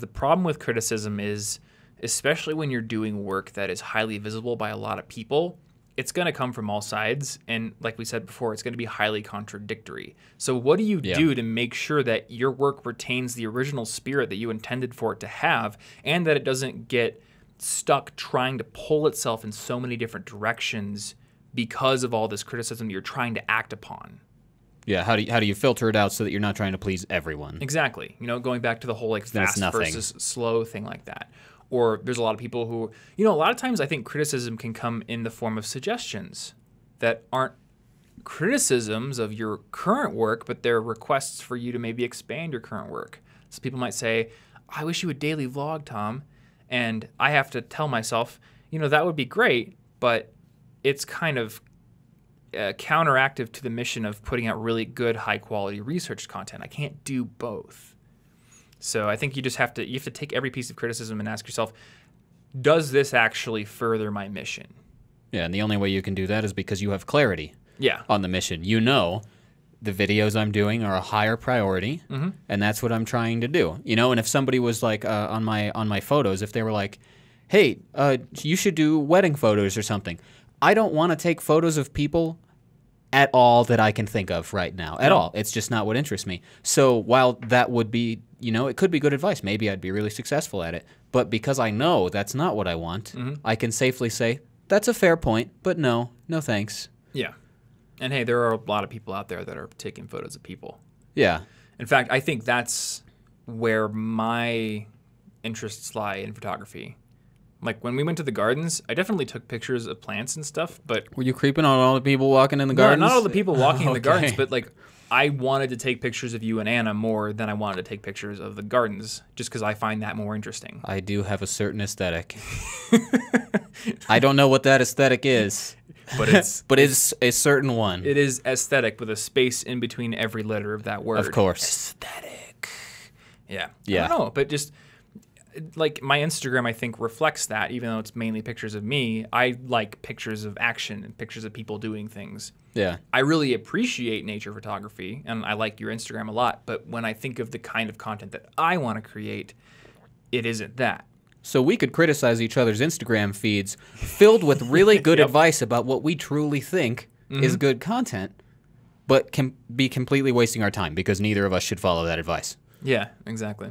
The problem with criticism is, especially when you're doing work that is highly visible by a lot of people, it's going to come from all sides. And like we said before, it's going to be highly contradictory. So what do you do to make sure that your work retains the original spirit that you intended for it to have, and that it doesn't get stuck trying to pull itself in so many different directions because of all this criticism you're trying to act upon? Yeah, how do you filter it out so that you're not trying to please everyone? Exactly. You know, going back to the whole like fast versus slow thing like that. Or there's a lot of people who, you know, a lot of times I think criticism can come in the form of suggestions that aren't criticisms of your current work, but they're requests for you to maybe expand your current work. So people might say, I wish you would daily vlog, Tom. And I have to tell myself, you know, that would be great, but it's kind of counteractive to the mission of putting out really good, high-quality research content. I can't do both. So I think you just have to take every piece of criticism and ask yourself, does this actually further my mission? Yeah, and the only way you can do that is because you have clarity on the mission. You know the videos I'm doing are a higher priority, and that's what I'm trying to do. You know, and if somebody was like on my photos, if they were like, hey, you should do wedding photos or something, I don't want to take photos of people at all that I can think of right now. At all. It's just not what interests me. So while that would be, you know, it could be good advice. Maybe I'd be really successful at it. But because I know that's not what I want, I can safely say, that's a fair point, but no thanks. Yeah. And hey, there are a lot of people out there that are taking photos of people. Yeah. In fact, I think that's where my interests lie in photography. Like when we went to the gardens, I definitely took pictures of plants and stuff, but... Were you creeping on all the people walking in the gardens? No, not all the people walking in the gardens, but like I wanted to take pictures of you and Anna more than I wanted to take pictures of the gardens, just because I find that more interesting. I do have a certain aesthetic. I don't know what that aesthetic is, but it's a certain one. It is aesthetic with a space in between every letter of that word. Of course. Aesthetic. Yeah. Yeah. I don't know, but just... like my Instagram, I think, reflects that. Even though it's mainly pictures of me, I like pictures of action and pictures of people doing things. Yeah. I really appreciate nature photography, and I like your Instagram a lot. But when I think of the kind of content that I want to create, it isn't that. So we could criticize each other's Instagram feeds filled with really good advice about what we truly think is good content, but can be completely wasting our time because neither of us should follow that advice. Yeah, exactly.